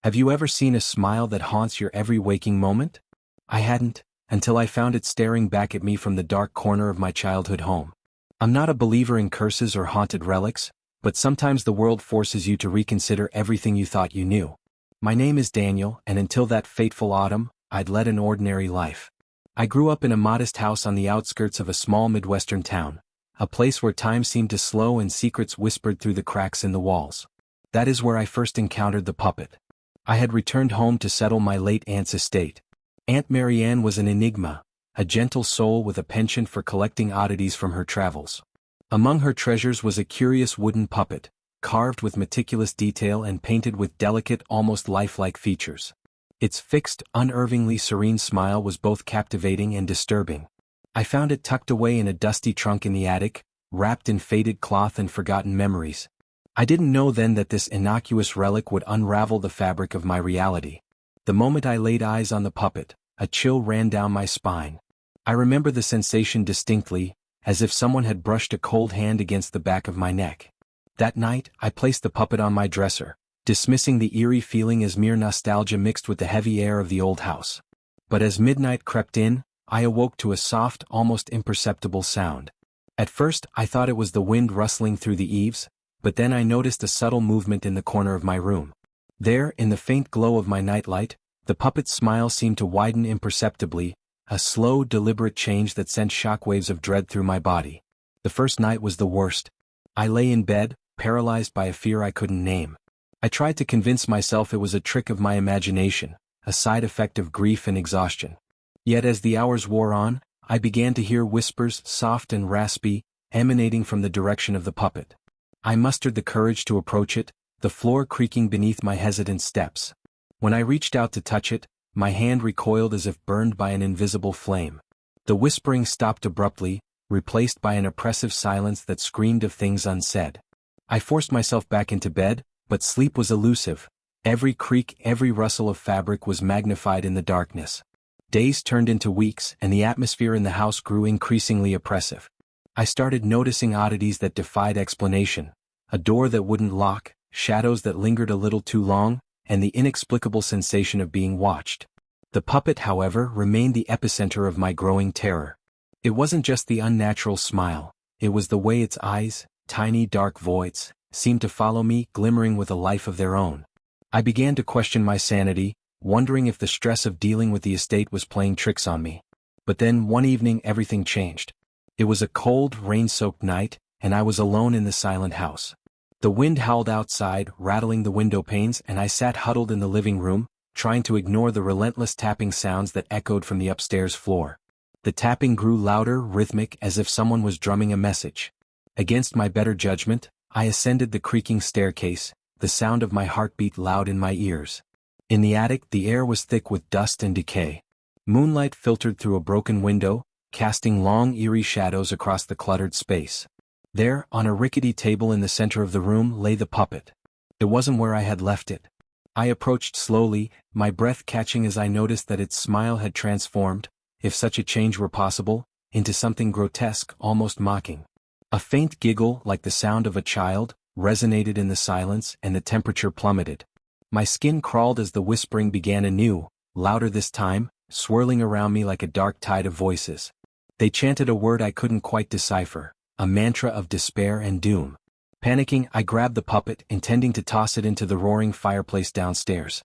Have you ever seen a smile that haunts your every waking moment? I hadn't, until I found it staring back at me from the dark corner of my childhood home. I'm not a believer in curses or haunted relics, but sometimes the world forces you to reconsider everything you thought you knew. My name is Daniel, and until that fateful autumn, I'd led an ordinary life. I grew up in a modest house on the outskirts of a small Midwestern town, a place where time seemed to slow and secrets whispered through the cracks in the walls. That is where I first encountered the puppet. I had returned home to settle my late aunt's estate. Aunt Marianne was an enigma, a gentle soul with a penchant for collecting oddities from her travels. Among her treasures was a curious wooden puppet, carved with meticulous detail and painted with delicate, almost lifelike features. Its fixed, unnervingly serene smile was both captivating and disturbing. I found it tucked away in a dusty trunk in the attic, wrapped in faded cloth and forgotten memories. I didn't know then that this innocuous relic would unravel the fabric of my reality. The moment I laid eyes on the puppet, a chill ran down my spine. I remember the sensation distinctly, as if someone had brushed a cold hand against the back of my neck. That night, I placed the puppet on my dresser, dismissing the eerie feeling as mere nostalgia mixed with the heavy air of the old house. But as midnight crept in, I awoke to a soft, almost imperceptible sound. At first, I thought it was the wind rustling through the eaves, but then I noticed a subtle movement in the corner of my room. There, in the faint glow of my nightlight, the puppet's smile seemed to widen imperceptibly, a slow, deliberate change that sent shockwaves of dread through my body. The first night was the worst. I lay in bed, paralyzed by a fear I couldn't name. I tried to convince myself it was a trick of my imagination, a side effect of grief and exhaustion. Yet as the hours wore on, I began to hear whispers, soft and raspy, emanating from the direction of the puppet. I mustered the courage to approach it, the floor creaking beneath my hesitant steps. When I reached out to touch it, my hand recoiled as if burned by an invisible flame. The whispering stopped abruptly, replaced by an oppressive silence that screamed of things unsaid. I forced myself back into bed, but sleep was elusive. Every creak, every rustle of fabric was magnified in the darkness. Days turned into weeks, and the atmosphere in the house grew increasingly oppressive. I started noticing oddities that defied explanation, a door that wouldn't lock, shadows that lingered a little too long, and the inexplicable sensation of being watched. The puppet, however, remained the epicenter of my growing terror. It wasn't just the unnatural smile, it was the way its eyes, tiny dark voids, seemed to follow me, glimmering with a life of their own. I began to question my sanity, wondering if the stress of dealing with the estate was playing tricks on me. But then one evening everything changed. It was a cold, rain-soaked night, and I was alone in the silent house. The wind howled outside, rattling the window panes, and I sat huddled in the living room, trying to ignore the relentless tapping sounds that echoed from the upstairs floor. The tapping grew louder, rhythmic, as if someone was drumming a message. Against my better judgment, I ascended the creaking staircase, the sound of my heartbeat loud in my ears. In the attic, the air was thick with dust and decay. Moonlight filtered through a broken window, casting long, eerie shadows across the cluttered space. There, on a rickety table in the center of the room, lay the puppet. It wasn't where I had left it. I approached slowly, my breath catching as I noticed that its smile had transformed, if such a change were possible, into something grotesque, almost mocking. A faint giggle, like the sound of a child, resonated in the silence, and the temperature plummeted. My skin crawled as the whispering began anew, louder this time, swirling around me like a dark tide of voices. They chanted a word I couldn't quite decipher, a mantra of despair and doom. Panicking, I grabbed the puppet, intending to toss it into the roaring fireplace downstairs.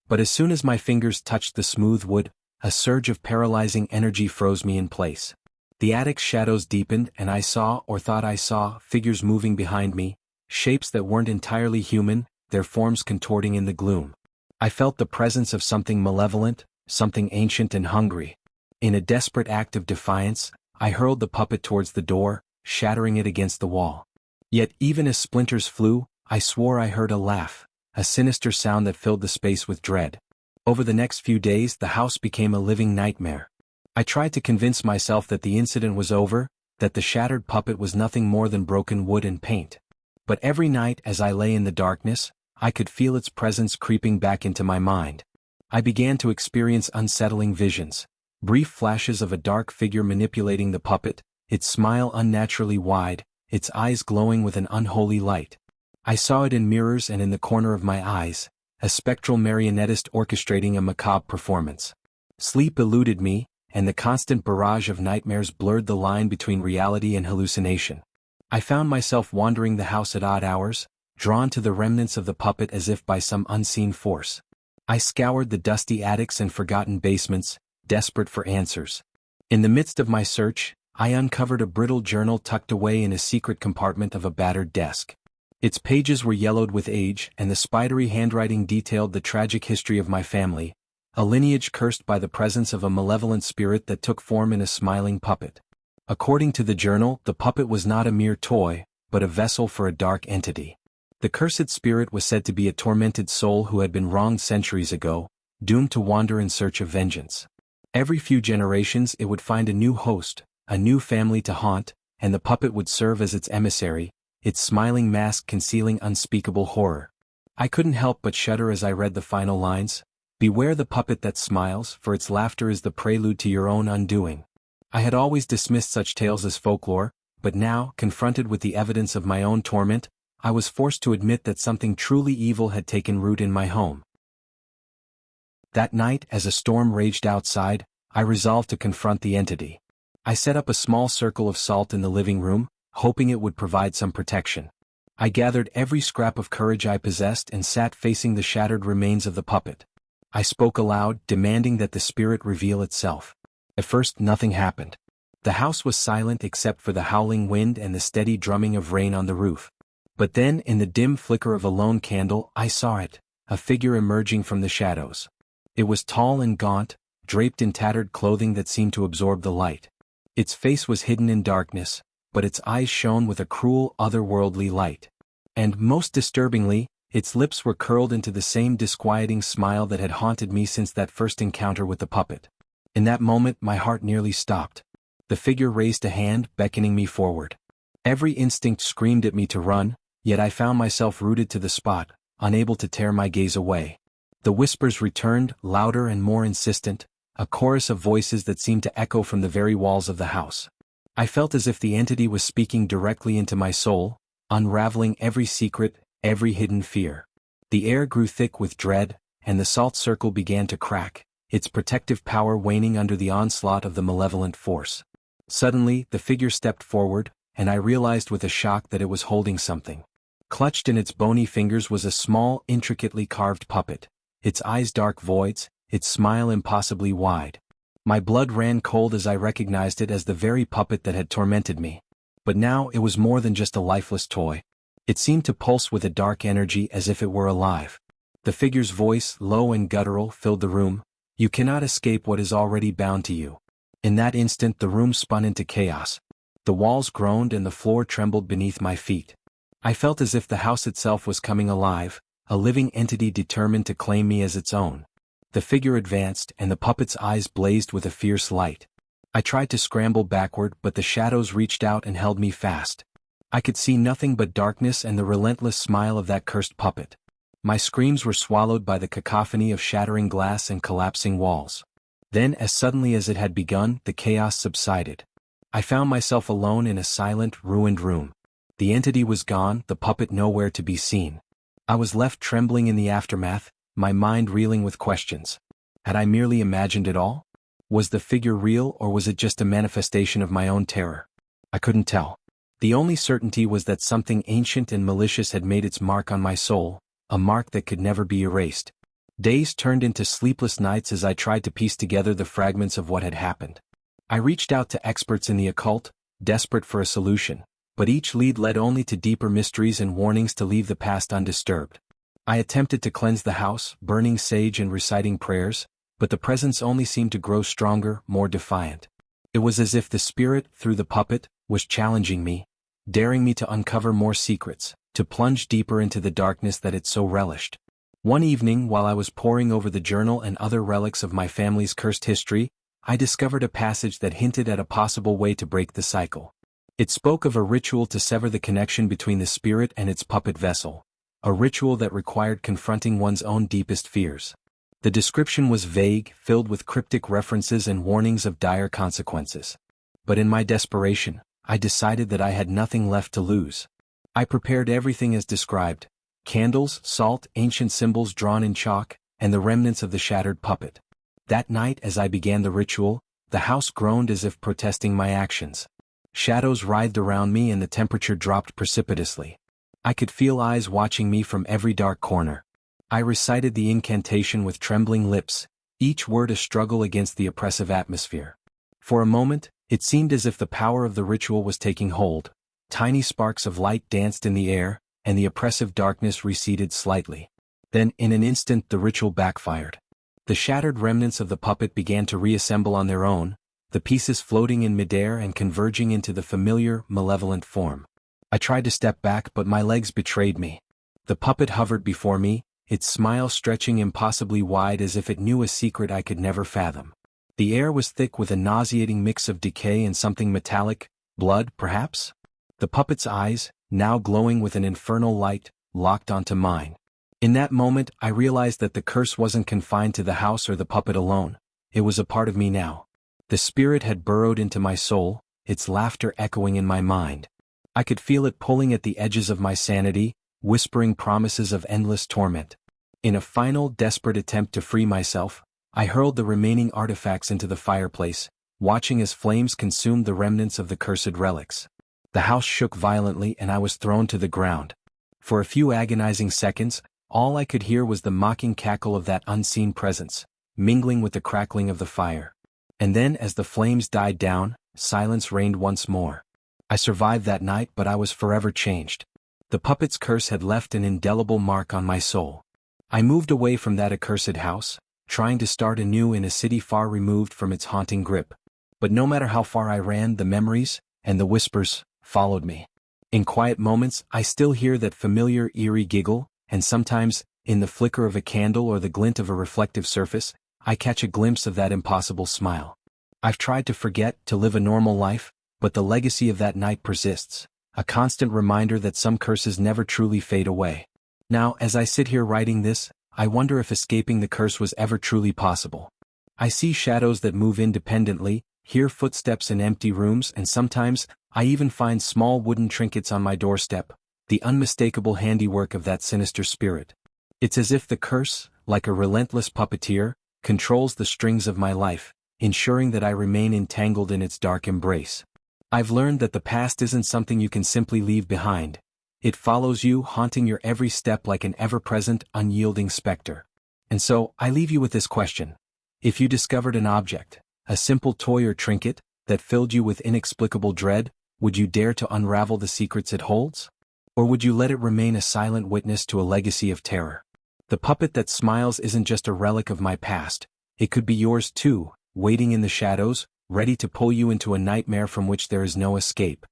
But as soon as my fingers touched the smooth wood, a surge of paralyzing energy froze me in place. The attic's shadows deepened, and I saw, or thought I saw, figures moving behind me, shapes that weren't entirely human, their forms contorting in the gloom. I felt the presence of something malevolent, something ancient and hungry. In a desperate act of defiance, I hurled the puppet towards the door, shattering it against the wall. Yet even as splinters flew, I swore I heard a laugh, a sinister sound that filled the space with dread. Over the next few days, the house became a living nightmare. I tried to convince myself that the incident was over, that the shattered puppet was nothing more than broken wood and paint. But every night as I lay in the darkness, I could feel its presence creeping back into my mind. I began to experience unsettling visions, brief flashes of a dark figure manipulating the puppet, its smile unnaturally wide, its eyes glowing with an unholy light. I saw it in mirrors and in the corner of my eyes, a spectral marionettist orchestrating a macabre performance. Sleep eluded me, and the constant barrage of nightmares blurred the line between reality and hallucination. I found myself wandering the house at odd hours, drawn to the remnants of the puppet as if by some unseen force. I scoured the dusty attics and forgotten basements, desperate for answers. In the midst of my search, I uncovered a brittle journal tucked away in a secret compartment of a battered desk. Its pages were yellowed with age, and the spidery handwriting detailed the tragic history of my family, a lineage cursed by the presence of a malevolent spirit that took form in a smiling puppet. According to the journal, the puppet was not a mere toy, but a vessel for a dark entity. The cursed spirit was said to be a tormented soul who had been wronged centuries ago, doomed to wander in search of vengeance. Every few generations it would find a new host, a new family to haunt, and the puppet would serve as its emissary, its smiling mask concealing unspeakable horror. I couldn't help but shudder as I read the final lines. Beware the puppet that smiles, for its laughter is the prelude to your own undoing. I had always dismissed such tales as folklore, but now, confronted with the evidence of my own torment, I was forced to admit that something truly evil had taken root in my home. That night, as a storm raged outside, I resolved to confront the entity. I set up a small circle of salt in the living room, hoping it would provide some protection. I gathered every scrap of courage I possessed and sat facing the shattered remains of the puppet. I spoke aloud, demanding that the spirit reveal itself. At first, nothing happened. The house was silent except for the howling wind and the steady drumming of rain on the roof. But then, in the dim flicker of a lone candle, I saw it, a figure emerging from the shadows. It was tall and gaunt, draped in tattered clothing that seemed to absorb the light. Its face was hidden in darkness, but its eyes shone with a cruel, otherworldly light. And, most disturbingly, its lips were curled into the same disquieting smile that had haunted me since that first encounter with the puppet. In that moment my heart nearly stopped. The figure raised a hand, beckoning me forward. Every instinct screamed at me to run, yet I found myself rooted to the spot, unable to tear my gaze away. The whispers returned, louder and more insistent, a chorus of voices that seemed to echo from the very walls of the house. I felt as if the entity was speaking directly into my soul, unraveling every secret, every hidden fear. The air grew thick with dread, and the salt circle began to crack, its protective power waning under the onslaught of the malevolent force. Suddenly, the figure stepped forward, and I realized with a shock that it was holding something. Clutched in its bony fingers was a small, intricately carved puppet, its eyes dark voids, its smile impossibly wide. My blood ran cold as I recognized it as the very puppet that had tormented me. But now it was more than just a lifeless toy. It seemed to pulse with a dark energy as if it were alive. The figure's voice, low and guttural, filled the room. You cannot escape what is already bound to you. In that instant the room spun into chaos. The walls groaned and the floor trembled beneath my feet. I felt as if the house itself was coming alive, a living entity determined to claim me as its own. The figure advanced, and the puppet's eyes blazed with a fierce light. I tried to scramble backward, but the shadows reached out and held me fast. I could see nothing but darkness and the relentless smile of that cursed puppet. My screams were swallowed by the cacophony of shattering glass and collapsing walls. Then, as suddenly as it had begun, the chaos subsided. I found myself alone in a silent, ruined room. The entity was gone, the puppet nowhere to be seen. I was left trembling in the aftermath, my mind reeling with questions. Had I merely imagined it all? Was the figure real, or was it just a manifestation of my own terror? I couldn't tell. The only certainty was that something ancient and malicious had made its mark on my soul, a mark that could never be erased. Days turned into sleepless nights as I tried to piece together the fragments of what had happened. I reached out to experts in the occult, desperate for a solution, but each lead led only to deeper mysteries and warnings to leave the past undisturbed. I attempted to cleanse the house, burning sage and reciting prayers, but the presence only seemed to grow stronger, more defiant. It was as if the spirit, through the puppet, was challenging me, daring me to uncover more secrets, to plunge deeper into the darkness that it so relished. One evening, while I was poring over the journal and other relics of my family's cursed history, I discovered a passage that hinted at a possible way to break the cycle. It spoke of a ritual to sever the connection between the spirit and its puppet vessel, a ritual that required confronting one's own deepest fears. The description was vague, filled with cryptic references and warnings of dire consequences. But in my desperation, I decided that I had nothing left to lose. I prepared everything as described, Candles, salt, ancient symbols drawn in chalk, and the remnants of the shattered puppet. That night as I began the ritual, the house groaned as if protesting my actions. Shadows writhed around me and the temperature dropped precipitously. I could feel eyes watching me from every dark corner. I recited the incantation with trembling lips, each word a struggle against the oppressive atmosphere. For a moment, it seemed as if the power of the ritual was taking hold. Tiny sparks of light danced in the air, and the oppressive darkness receded slightly. Then, in an instant, the ritual backfired. The shattered remnants of the puppet began to reassemble on their own, the pieces floating in midair and converging into the familiar, malevolent form. I tried to step back, but my legs betrayed me. The puppet hovered before me, its smile stretching impossibly wide as if it knew a secret I could never fathom. The air was thick with a nauseating mix of decay and something metallic, blood, perhaps? The puppet's eyes, now glowing with an infernal light, locked onto mine. In that moment, I realized that the curse wasn't confined to the house or the puppet alone. It was a part of me now. The spirit had burrowed into my soul, its laughter echoing in my mind. I could feel it pulling at the edges of my sanity, whispering promises of endless torment. In a final, desperate attempt to free myself, I hurled the remaining artifacts into the fireplace, watching as flames consumed the remnants of the cursed relics. The house shook violently and I was thrown to the ground. For a few agonizing seconds, all I could hear was the mocking cackle of that unseen presence, mingling with the crackling of the fire. And then, as the flames died down, silence reigned once more. I survived that night, but I was forever changed. The puppet's curse had left an indelible mark on my soul. I moved away from that accursed house, trying to start anew in a city far removed from its haunting grip. But no matter how far I ran, the memories, and the whispers, followed me. In quiet moments, I still hear that familiar eerie giggle, and sometimes, in the flicker of a candle or the glint of a reflective surface, I catch a glimpse of that impossible smile. I've tried to forget, to live a normal life, but the legacy of that night persists, a constant reminder that some curses never truly fade away. Now, as I sit here writing this, I wonder if escaping the curse was ever truly possible. I see shadows that move independently, hear footsteps in empty rooms, and sometimes, I even find small wooden trinkets on my doorstep, the unmistakable handiwork of that sinister spirit. It's as if the curse, like a relentless puppeteer, controls the strings of my life, ensuring that I remain entangled in its dark embrace. I've learned that the past isn't something you can simply leave behind. It follows you, haunting your every step like an ever-present, unyielding specter. And so, I leave you with this question. If you discovered an object, a simple toy or trinket, that filled you with inexplicable dread, would you dare to unravel the secrets it holds? Or would you let it remain a silent witness to a legacy of terror? The puppet that smiles isn't just a relic of my past. It could be yours too, waiting in the shadows, ready to pull you into a nightmare from which there is no escape.